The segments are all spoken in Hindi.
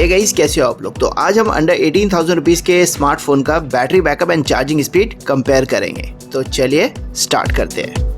हे गाइस, कैसे हो आप लोग। तो आज हम अंडर 18,000 रुपीज के स्मार्टफोन का battery backup and charging speed compare करेंगे। तो चलिए स्टार्ट करते हैं।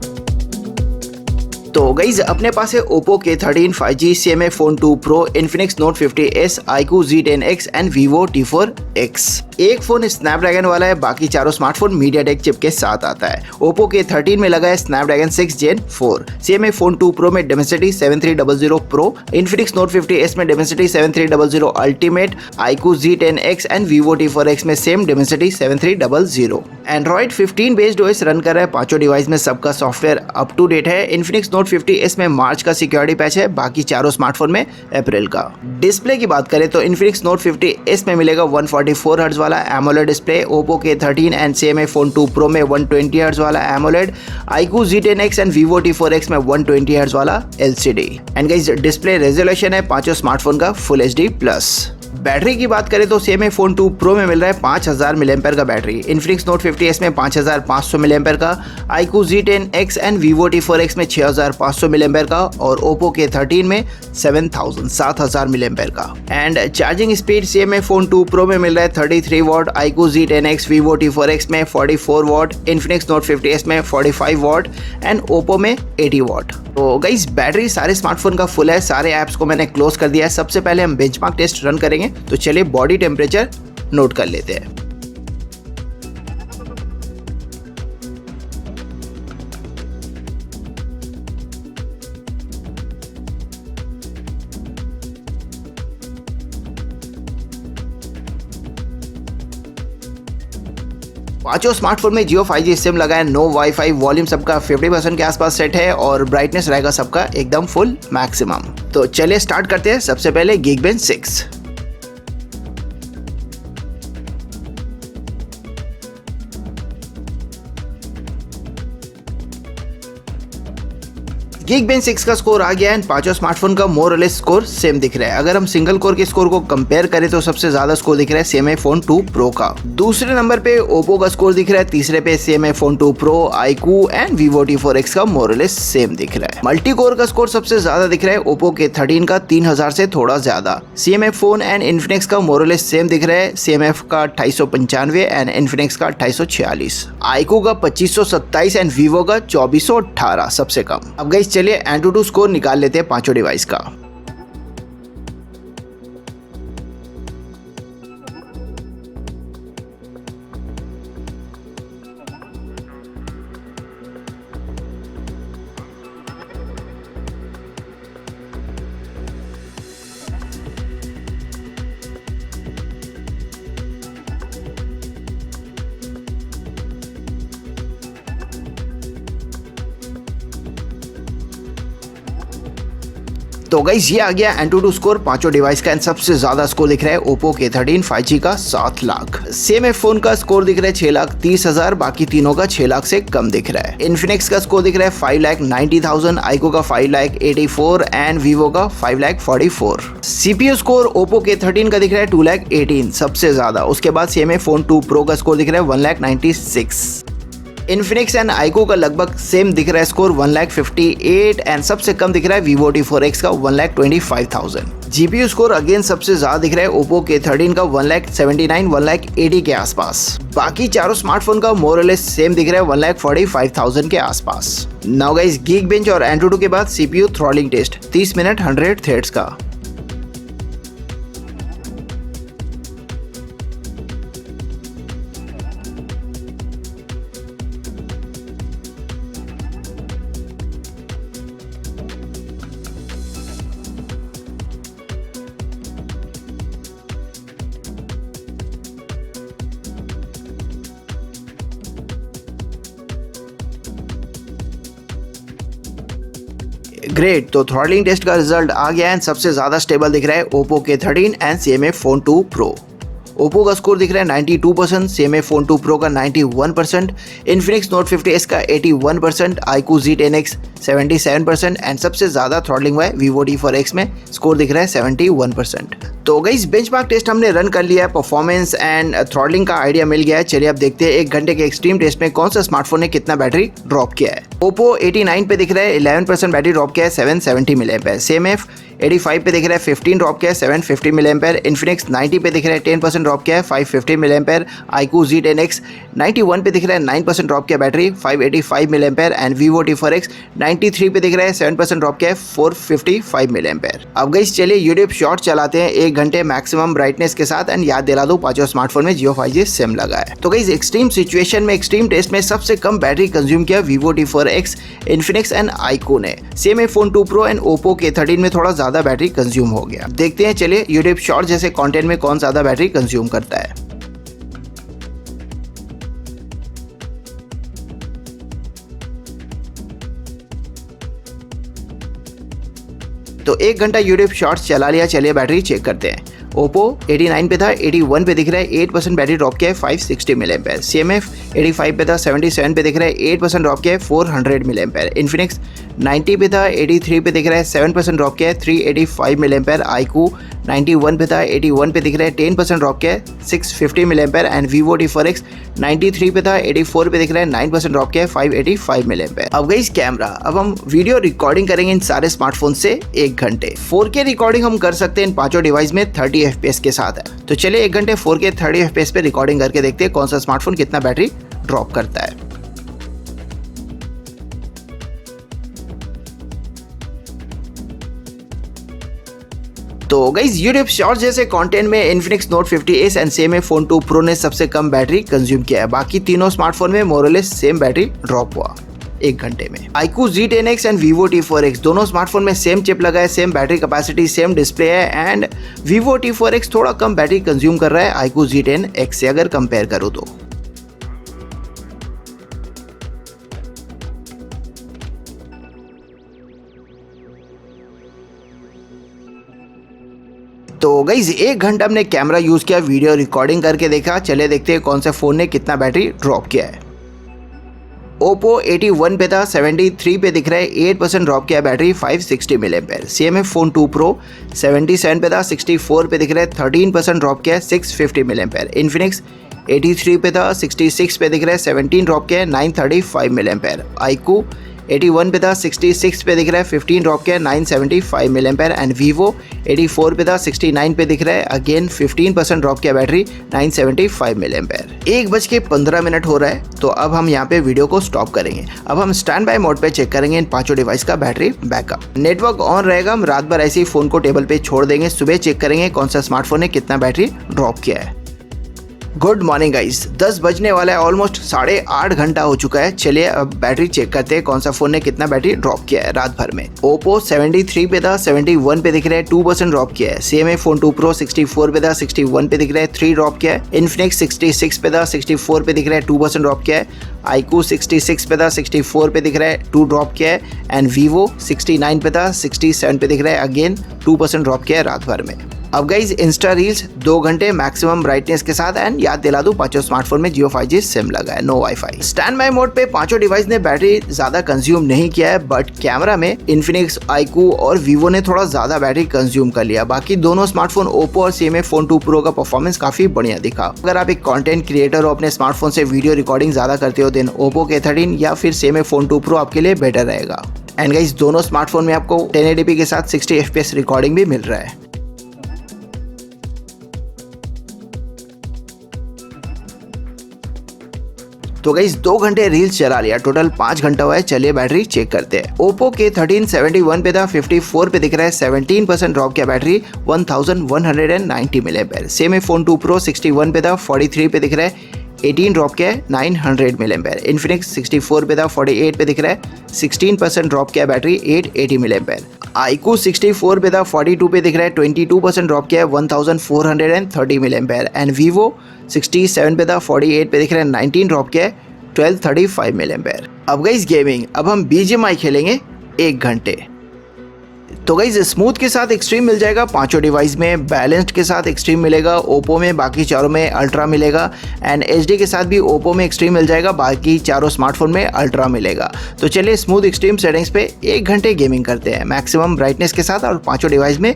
तो गाइस, अपने पास है Oppo K13 5G CMA Phone 2 Pro, Infinix Note 50s, iQOO Z10X and Vivo T4X। एक फोन स्नैपड्रैगन वाला है, बाकी चारों स्मार्टफोन मीडियाटेक चिप के साथ आता है। ओप्पो K13 में लगा है Snapdragon 6 Gen 4, CMA Phone 2 Pro में Dimensity 7300 Pro, Infinix Note 50s में Dimensity 7300 Ultimate, iQOO Z10X and Vivo T4X में same Dimensity 7300। Android 15 based OS run कर रहा है पांचों डिवाइस में, सबका सॉफ्टवेयर अप टू डेट है। Infinix Note 50s में मार्च का सिक्योरिटी पैच है, बाकी चारों स्मार्टफोन में अप्रैल का। डिस्प्ले की बात करें तो Infinix Note 50s में मिलेगा 144 हर्ट्ज वाला AMOLED display, Oppo K13 and CMA Phone 2 Pro में 120 हर्ट्ज वाला AMOLED, iQOO Z10X and Vivo T4X में 120 हर्ट्ज वाला LCD। And guys, display resolution है पांचों स्मार्टफोन का Full HD+। बैटरी की बात करें तो CMA Phone 2 Pro में मिल रहा है 5000 mAh का बैटरी, Infinix Note 50s में 5500 mAh का, iQOO Z10X and Vivo T4X में 6500 mAh का और Oppo K13 में 7000 mAh का। And charging speed CMA Phone 2 Pro में मिल रहा है 33 वाट, iQOO Z10X Vivo T4X में 44 वाट, Infinix Note 50s में 45 वाट एंड Oppo में 80 वाट। तो गाइस, बैटरी सारे स्मार्टफोन का फुल है। सारे ऐप्स को मैंने क्लोज कर दिया है। सबसे पहले हम बेंचमार्क टेस्ट रन करेंगे, तो चलिए बॉडी टेम्परेचर नोट कर लेते हैं। पांचों स्मार्टफोन में जियो 5G सिम लगा है, नो वाईफाई, वॉल्यूम सबका 50% के आसपास सेट है और ब्राइटनेस रहेगा सबका एकदम फुल मैक्सिमम। तो चलिए स्टार्ट करते हैं। सबसे पहले Geekbench 6। Geekbench 6 का स्कोर आ गया एंड पांचों स्मार्टफोन का मोर और लेस स्कोर सेम दिख रहा है। अगर हम सिंगल कोर के स्कोर को कंपेयर करें तो सबसे ज्यादा स्कोर दिख रहा है CMA Phone 2 Pro का। दूसरे नंबर पे Oppo का स्कोर दिख रहा है, तीसरे पे CMA Phone 2 Pro, iQOO and Vivo T4X का मोर और लेस सेम दिख रहा है। मल्टी कोर का स्कोर सबसे ज्यादा दिख रहा है Oppo K13 का 3000 से थोड़ा ज्यादा, CMA Phone एंड Infinix का मोर और लेस सेम दिख रहा है, CMF का 2895 एंड Infinix का 2846, iQOO का 2527 एंड Vivo का 2418 सबसे कम। अब गाइस, चलिए AnTuTu स्कोर निकाल लेते हैं पांचों डिवाइस का। तो गाइस, ये आ गया AnTuTu स्कोर पांचों डिवाइस का एंड सबसे ज्यादा स्कोर दिख रहा है Oppo K13 5G का 7 लाख। CMA फोन का स्कोर दिख रहा है 6,30,000, बाकी तीनों का 6 लाख से कम दिख रहा है। Infinix का स्कोर दिख रहा है 5,90,000, iQOO का 5,84,000 एंड Vivo का 5,44,000। CPU स्कोर Oppo K13 का दिख रहा है 2,18,000 सबसे ज्यादा। उसके बाद CMA Phone 2 Pro का स्कोर दिख रहा है 1,96,000। Infinix एंड iQOO का लगभग सेम दिख रहा है स्कोर 1,58,000 एंड सबसे कम दिख रहा है Vivo T4X का 1,25,000। GPU स्कोर अगेन सबसे ज्यादा दिख रहा है Oppo K13 का 1,79,000 1,80,000 के आसपास। बाकी चारों स्मार्टफोन का मोर और लेस सेम दिख रहा है 1,45,000 के आसपास। नाउ गाइस, Geekbench और AnTuTu के बाद CPU throttling test 30 minute 100 threads का। ग्रेट, तो थ्रॉटलिंग टेस्ट का रिजल्ट आ गया एंड सबसे ज्यादा स्टेबल दिख रहा है Oppo K13 and CMA Phone 2 Pro। Oppo का स्कोर दिख रहा है 92%, CMA Phone 2 Pro का 91%, Infinix Note 50s का 81%, iQOO Z10X 77% एंड सबसे ज्यादा थ्रॉटलिंग हुआ है Vivo T4X में, स्कोर दिख रहा है 71%। तो गाइस, बेंचमार्क टेस्ट हमने रन कर लिया है, परफॉर्मेंस एंड थ्रॉटलिंग का आइडिया मिल गया है। चलिए अब देखते हैं 1 घंटे के एक्सट्रीम टेस्ट में कौन सा स्मार्टफोन ने कितना बैटरी ड्रॉप किया है। Oppo 89 पे दिख रहा है 11% बैटरी ड्रॉप किया है 770 mAh। CMF 85 पे दिख रहा है 15 ड्रॉप किया है 750 मिली एम्पेयर। इन्फिनिक्स 90 पे दिख रहा है 10% ड्रॉप किया है 550 मिली एम्पेयर। iQOO Z10X 91 पे दिख रहा है 9% ड्रॉप किया battery 585 milliampere. And Vivo T4X 93 पे दिख रहा है 7% ड्रॉप किया है 455 मिली एम्पेयर। अब गाइस चलिए यूट्यूब शॉर्ट चलाते हैं 1 घंटे मैक्सिमम ब्राइटनेस के साथ। एंड याद दिला दूं पांचों स्मार्टफोन में Jio 5G सिम लगा है। तो गाइस एक्सट्रीम सिचुएशन में एक्सट्रीम टेस्ट में सबसे कम बैटरी कंज्यूम किया Vivo T4X, Infinix and iQOO ने। Xiaomi Phone 2 Pro and Oppo K13 में थोड़ा ज्यादा बैटरी कंज्यूम हो गया। देखते हैं चलिए यूट्यूब शॉर्ट जैसे कंटेंट में कौन ज्यादा बैटरी कंज्यूम करता है। तो 1 घंटा यूट्यूब शॉर्ट्स चला लिया, चलिए बैटरी चेक करते हैं। Oppo 89 पे था 81 पे दिख रहा है 8% बैटरी ड्रॉप किया है 560 मिली एम्पेयर। CMF 85 पे था 77 पे दिख रहा है 8% ड्रॉप किया है 400 मिली एम्पेयर। इन्फिनिक्स 90 पे था 83 पे दिख रहा है 7% ड्रॉप किया है 385 मिली एम्पेयर। iQOO 91 पे था 81 पे दिख रहा है 10% ड्रॉप किया है 650 मिली एम्पेयर। एंड Vivo T4X 93 पे था 84 पे दिख रहा है 9% ड्रॉप किया है 585 मिली एम्पेयर। अब गाइस कैमरा, अब हम वीडियो रिकॉर्डिंग करेंगे इन सारे स्मार्टफोन से 1 घंटे। 4K रिकॉर्डिंग हम कर सकते हैं इन पांचों डिवाइस में 30 FPS के साथ है। तो चलिए 1 घंटे 4K 30 FPS पे रिकॉर्डिंग करके देखते हैं कौन सा स्मार्टफोन कितना बैटरी ड्रॉप करता है। तो गाइस यूट्यूब शॉर्ट जैसे कंटेंट में Infinix Note 50s and Xiaomi Phone 2 Pro ने सबसे कम बैटरी कंज्यूम किया है। बाकी तीनों स्मार्टफोन में मोरलेस सेम बैटरी ड्रॉप हुआ 1 घंटे में। iQOO Z10X and Vivo T4X दोनों स्मार्टफोन में सेम चिप लगा है, same battery capacity, same display है। एंड Vivo T4X थोड़ा कम बैटरी कंज्यूम कर रहा है iQOO Z10X से अगर कंपेयर करो तो। तो गाइज 1 घंटा हमने कैमरा यूज किया, वीडियो रिकॉर्डिंग करके देखा। चले देखते हैं कौन से फोन ने कितना बैटरी ड्रॉप किया है। Oppo 81 पे था 73 पे दिख रहा है 8% ड्रॉप किया battery 560 milliampere. Xiaomi Phone 2 Pro 77 पे था 64 पे दिख रहा है 13% ड्रॉप किया है 650 मिली एम्पेयर। Infinix 83 पे था 66 पे दिख रहा है 17 ड्रॉप किया है 935 मिली एम्पेयर। iQOO 81 पे था 66 पे दिख रहा है 15 ड्रॉप किया है 975 मिली एम्पेयर। एंड Vivo 84 पे था 69 पे दिख रहा है अगेन 15% ड्रॉप किया बैटरी 975 मिली एम्पेयर। 1:15 हो रहा है, तो अब हम यहाँ पे वीडियो को स्टॉप करेंगे। अब हम स्टैंड बाय मोड पे चेक करेंगे इन पांचों डिवाइस का बैटरी बैकअप। नेटवर्क ऑन रहेगा, हम रात भर ऐसे ही फोन को टेबल पे छोड़ देंगे। सुबह चेक करेंगे कौन सा स्मार्टफोन ने कितना बैटरी ड्रॉप किया है। गुड मॉर्निंग गाइस, 10 बजने वाला है, ऑलमोस्ट 8.5 घंटा हो चुका है। चलिए अब बैटरी चेक करते हैं कौन सा फोन ने कितना बैटरी ड्रॉप किया है रात भर में। Oppo 73 पे था 71 पे दिख रहा है 2% ड्रॉप किया है। Xiaomi Phone 2 Pro 64 पे था 61 पे दिख रहा है 3 ड्रॉप किया है। Infinix 66 पे था 64 पे दिख रहा है 2% ड्रॉप किया है। iQOO 66 पे था 64 पे दिख रहा है 2 ड्रॉप किया है। एंड Vivo 69 पे था 67 पे दिख रहा है अगेन 2% ड्रॉप किया है रात भर में। अब गाइज इंस्टा रील्स 2 घंटे मैक्सिमम ब्राइटनेस के साथ। एंड याद दिला दूं पांचों स्मार्टफोन में Jio 5G सिम लगा है, no wifi. Standby mode पे पांचों डिवाइस ने बैटरी ज्यादा कंज्यूम नहीं किया है, बट कैमरा में इन्फिनिक्स, iQOO और Vivo ने थोड़ा ज्यादा बैटरी कंज्यूम कर लिया। बाकी दोनों स्मार्टफोन Oppo और Xiaomi Phone 2 Pro का परफॉर्मेंस काफी बढ़िया दिखा। अगर आप एक कंटेंट क्रिएटर हो, अपने स्मार्टफोन से वीडियो रिकॉर्डिंग ज्यादा करते हो, देन Oppo K13 या फिर Xiaomi Phone 2 Pro आपके लिए बेटर रहेगा। एंड गाइज दोनों स्मार्टफोन में आपको 1080p के साथ 60 FPS रिकॉर्डिंग भी मिल रहा है। तो गाइस 2 घंटे रील्स चला लिया, टोटल 5 घंटा हुआ है। चलिए बैटरी चेक करते हैं। Oppo K13 71 पे था 54 पे दिख रहा है 17% ड्रॉप किया battery 1190 milliampere. Xiaomi Phone 2 Pro 61 पे था 43 पे दिख रहा है 18 ड्रॉप किया है 900 मिली एम्पेयर। Infinix 64 पे था 48 पे दिख रहा है 16% ड्रॉप किया बैटरी 880 मिली एम्पेयर। iQOO 64 पे था 42 पे दिख रहा है 22% ड्रॉप किया है 1430 मिली एम्पेयर। एंड Vivo 67 पे था 48 पे दिख रहा है 19 ड्रॉप किया है 1235 मिली एम्पेयर। अब गाइस गेमिंग, अब हम BGMI खेलेंगे 1 घंटे। तो गाइस स्मूथ के साथ एक्सट्रीम मिल जाएगा पांचों डिवाइस में, बैलेंस्ड के साथ एक्सट्रीम मिलेगा Oppo में, बाकी चारों में अल्ट्रा मिलेगा। एंड HD के साथ भी Oppo में एक्सट्रीम मिल जाएगा, बाकी चारों स्मार्टफोन में अल्ट्रा मिलेगा। तो चलिए स्मूथ एक्सट्रीम सेटिंग्स पे 1 घंटे गेमिंग करते हैं मैक्सिमम ब्राइटनेस के साथ और पांचों डिवाइस में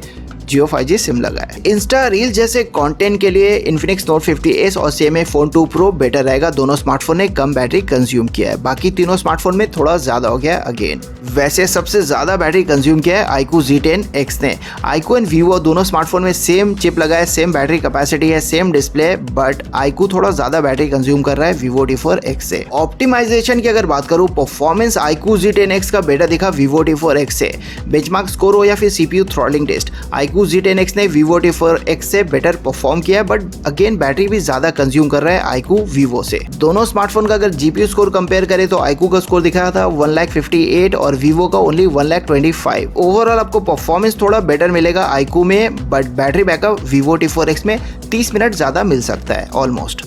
जियो 5G सिम लगा है। इंस्टा रील जैसे कंटेंट के लिए इन्फिनिक्स नोट 50S और Xiaomi फोन 2 Pro बेटर रहेगा। दोनों स्मार्टफोन ने कम बैटरी कंज्यूम किया है, बाकी तीनों स्मार्टफोन में थोड़ा ज्यादा हो गया अगेन। वैसे सबसे ज्यादा बैटरी कंज्यूम किया है iQOO Z10X ने। iQOO एंड Vivo दोनों स्मार्टफोन में सेम चिप लगा है, सेम बैटरी कैपेसिटी है, सेम डिस्प्ले, बट iQOO थोड़ा ज्यादा बैटरी कंज्यूम कर रहा है Vivo T4X से। ऑप्टिमाइजेशन की अगर बात करूं, परफॉर्मेंस iQOO Z10X का बेटर दिखा Vivo T4X से। बेंचमार्क स्कोर हो या फिर CPU throttling test, iQOO Z10X ने Vivo T4X से बेटर परफॉर्म किया, बट अगेन बैटरी भी ज्यादा कंज्यूम कर रहा है iQOO Vivo से। दोनों स्मार्टफोन का अगर GPU स्कोर कंपेयर करें तो iQOO का स्कोर दिखाया था 1,58,000 और Vivo का ओनली 1,25,000। ओवरऑल आपको परफॉर्मेंस थोड़ा बेटर मिलेगा iQOO में, but battery backup Vivo T4X में 30 मिनट ज्यादा मिल सकता है ऑलमोस्ट।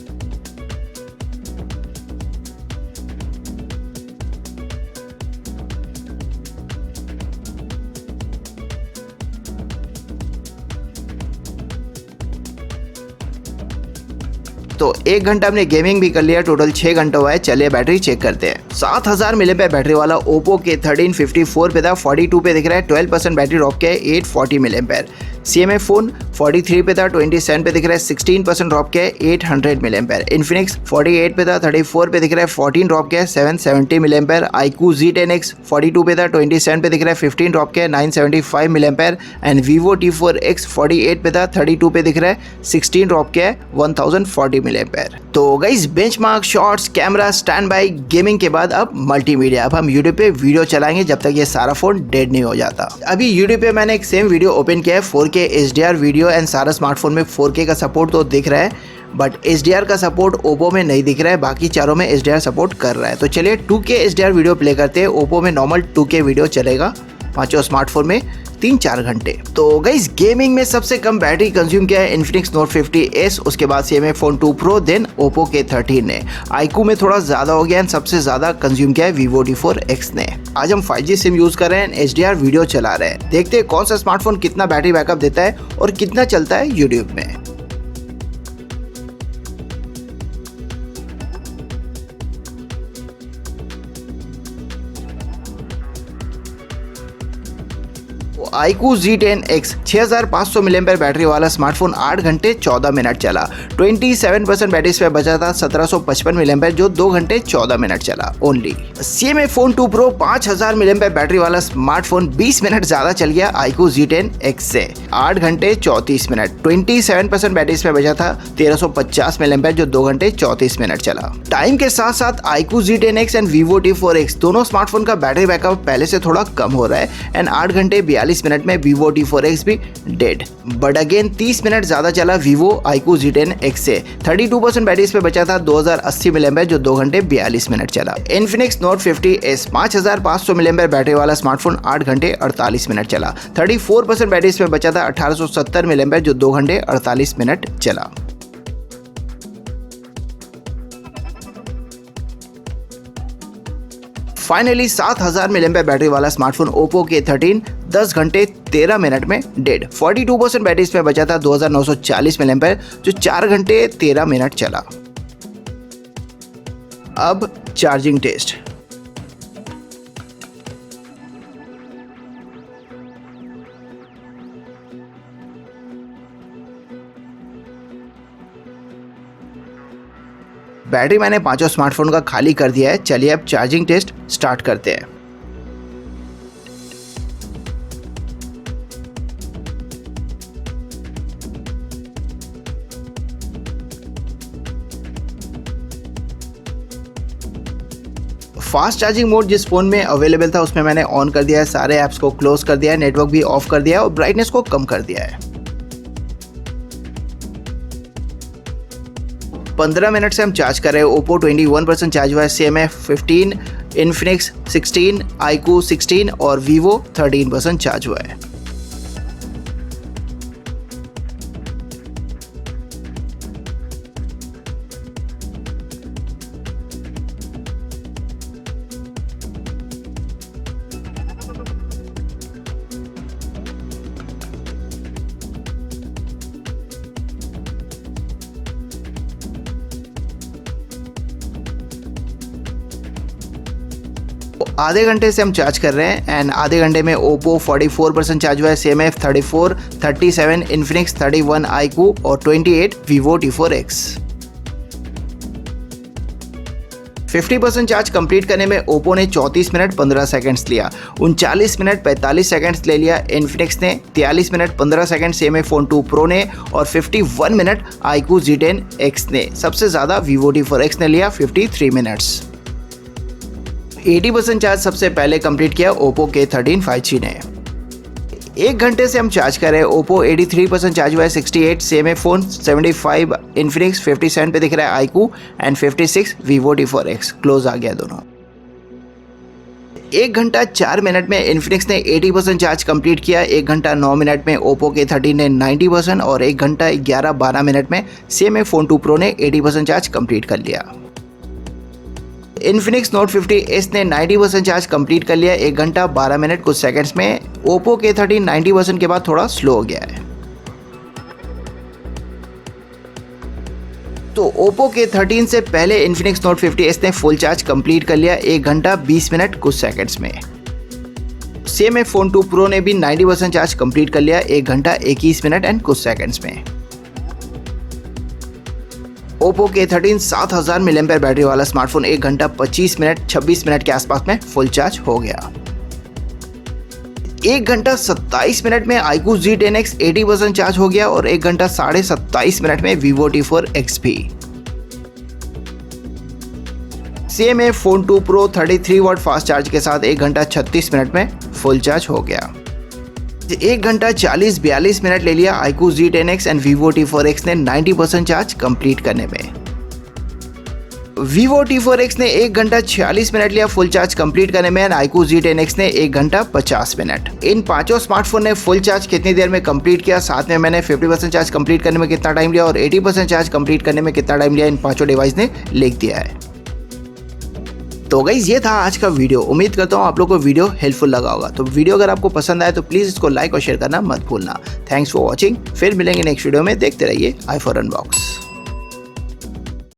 तो 1 घंटा हमने गेमिंग भी कर लिया, टोटल 6 घंटा हुआ है। चलिए बैटरी चेक करते हैं। 7000 मिलीएम्पेयर बैटरी वाला Oppo K13 54 पे था, 42 पे दिख रहा है, 12% बैटरी ड्रॉप किया है, 840 मिलीएम्पेयर। CMA फोन 43 पे था, 27 पे दिख रहा है, 16% ड्रॉप किया है, 800 मिलीएम्पेयर। इन्फिनिक्स 48 पे था, 34 पे दिख रहा है, 14 ड्रॉप किया है, 770 मिलीएम्पेयर। iQOO Z10X 42 पे था, 27 पे दिख रहा है, 15 ड्रॉप किया है, 975 मिलीएम्पेयर। एंड Vivo T4X 48 पे था, 32 पे दिख रहा है, 16 ड्रॉप किया है, 1040 मिलीएम्पेयर। तो guys benchmark, shots, camera, stand by, gaming के बाद अब मल्टीमीडिया। अब हम यूट्यूब पे वीडियो चलाएंगे जब तक ये सारा फोन डेड नहीं हो जाता। अभी यूट्यूब पे मैंने एक सेम वीडियो ओपन किया है, 4K HDR वीडियो, एंड सारा स्मार्टफोन में 4K का सपोर्ट तो दिख रहा है, बट HDR का सपोर्ट Oppo में नहीं दिख रहा है, बाकी चारों में HDR सपोर्ट कर रहा है। तो चलिए 2K HDR वीडियो प्ले करते हैं। Oppo में नॉर्मल 2K वीडियो चलेगा पांचों स्मार्टफोन में 3-4 घंटे। तो गाइस गेमिंग में सबसे कम बैटरी कंज्यूम किया है इन्फिनिक्स नोट 50S, उसके बाद Xiaomi phone 2 Pro, then Oppo K13 ने। iQOO में थोड़ा ज्यादा हो गया एंड सबसे ज्यादा कंज्यूम किया है Vivo T4X ने। आज हम 5G सिम यूज कर रहे हैं, HDR वीडियो चला रहे हैं। देखते हैं कौन सा स्मार्टफोन कितना बैटरी बैकअप देता है और कितना चलता है यूट्यूब में। iQOO Z10X 6500 मिलीएम्पेयर बैटरी वाला स्मार्टफोन 8 घंटे 14 मिनट चला। 27% बैटरी स्पेयर बचा था, 1755 मिलीएम्पेयर, जो 2 घंटे 14 मिनट चला only. CMA phone 2 Pro 5000 milliampere battery वाला स्मार्टफोन 20 मिनट ज्यादा चल गया iQOO Z10X से, 8 घंटे 34 मिनट। 27% बैटरी स्पेयर बचा था, 1350 मिलीएम्पेयर, जो 2 घंटे 34 मिनट चला। टाइम के साथ साथ iQOO Z10X and Vivo T4X दोनों स्मार्टफोन का बैटरी बैकअप पहले से थोड़ा कम हो रहा है एंड 8 घंटे 42 मिनट में Vivo T4X भी डेड, बट अगेन 30 मिनट ज्यादा चला Vivo iQOO Z10X से। 32% बैटरी पे बचा था, 2080 मिलीएम्पेयर, जो 2 घंटे 42 मिनट चला। Infinix Note 50S 5500 milliampere battery वाला स्मार्टफोन 8 घंटे 48 मिनट चला। 34% बैटरी पे बचा था, 1870 मिलीएम्पेयर, जो 2 घंटे 48 मिनट चला। फाइनली 7000 मिलीएम्पेयर बैटरी वाला स्मार्टफोन Oppo K13 10 घंटे 13 मिनट में डेड। 42% बैटरी इसमें बचा था, 2940 मिलीएम्पेयर, जो 4 घंटे 13 मिनट चला। अब चार्जिंग टेस्ट। बैटरी मैंने पांचों स्मार्टफोन का खाली कर दिया है। चलिए अब चार्जिंग टेस्ट स्टार्ट करते हैं। फास्ट चार्जिंग मोड जिस फोन में अवेलेबल था उसमें मैंने ऑन कर दिया है, सारे ऐप्स को क्लोज कर दिया है, नेटवर्क भी ऑफ कर दिया है और ब्राइटनेस को कम कर दिया है। 15 मिनट से हम चार्ज कर रहे हैं। Oppo 21% चार्ज हुआ है, CMA 15, Infinix 16, iQOO 16 और Vivo 13% चार्ज हुआ है। आधे घंटे से हम चार्ज कर रहे हैं एंड आधे घंटे में ओप्पो 44% चार्ज हुआ है, सेम है 34, 37 इन्फिनिक्स, 31 iQOO और 28 वीवो T4X। 50% चार्ज कंप्लीट करने में ओप्पो ने 34 मिनट 15 सेकंड्स लिया, 39 मिनट 45 सेकंड्स ले लिया इन्फिनिक्स ने, 43 minute 15 second same phone 2 pro ने और 51 मिनट iQOO Z10X ने। सबसे ज़्यादा वीवो T4X ने लिया 53 मिनट्स। 80% चार्ज सबसे पहले कंप्लीट किया ओप्पो K13 5G ने। 1 घंटे से हम चार्ज कर रहे हैं, ओप्पो 83% चार्ज हुआ है, 68 सेम है फोन, 75 इन्फिनिक्स, 57 पे दिख रहा है iQOO and 56 Vivo T4X। Close आ गया दोनों। 1 घंटा 4 मिनट में इन्फिनिक्स ने 80% चार्ज कंप्लीट किया, 1 घंटा 9 मिनट में ओप्पो K13 ने 90% और 1 घंटा 11-12 मिनट में सेम है फोन 2 प्रो ने 80% चार्ज कंप्लीट कर लिया। इन्फिनिक्स नोट 50S ने 90% चार्ज कंप्लीट कर लिया, 1 घंटा 12 मिनट कुछ सेकंड्स में। ओप्पो K13 90% के बाद थोड़ा स्लो हो गया है। तो ओप्पो K13 से पहले इन्फिनिक्स नोट 50S ने फुल चार्ज कंप्लीट कर लिया, 1 घंटा 20 मिनट कुछ सेकंड्स में। सेम है फोन 2 प्रो ने भी 90% चार्ज कंप्लीट कर लिया, 1 घंटा 21 मिनट एंड कुछ सेकंड्स में। ओप्पो K13 7000 mAh बैटरी वाला स्मार्टफोन 1 घंटा 25 मिनट 26 मिनट के आसपास में फुल चार्ज हो गया। 1 घंटा 27 मिनट में iQOO Z10X 80% चार्ज हो गया और 1 घंटा 27.5 मिनट में वीवो T4X भी। सेम है phone 2 pro 33 watt fast charge के साथ 1 घंटा 36 मिनट में फुल चार्ज हो गया। 1 घंटा 40-42 मिनट ले लिया iQOO Z10X and Vivo T4X ने 90% चार्ज कंप्लीट करने में। वीवो T4X ने 1 घंटा 46 मिनट लिया फुल चार्ज कंप्लीट करने में एंड iQOO Z10X ने 1 घंटा 50 मिनट। इन पांचों स्मार्टफोन ने फुल चार्ज कितनी देर में कंप्लीट किया, साथ में मैंने 50% चार्ज कंप्लीट करने में कितना टाइम लिया और 80% चार्ज कंप्लीट करने में कितना टाइम लिया, इन पांचों डिवाइस ने लिख दिया है। तो गाइस ये था आज का वीडियो। उम्मीद करता हूँ आप लोग को वीडियो हेल्पफुल लगा होगा। तो वीडियो अगर आपको पसंद आए तो प्लीज़ इसको लाइक और शेयर करना मत भूलना। Thanks for watching. फिर मिलेंगे नेक्स्ट वीडियो में। देखते रहिए आई फॉर अनबॉक्स।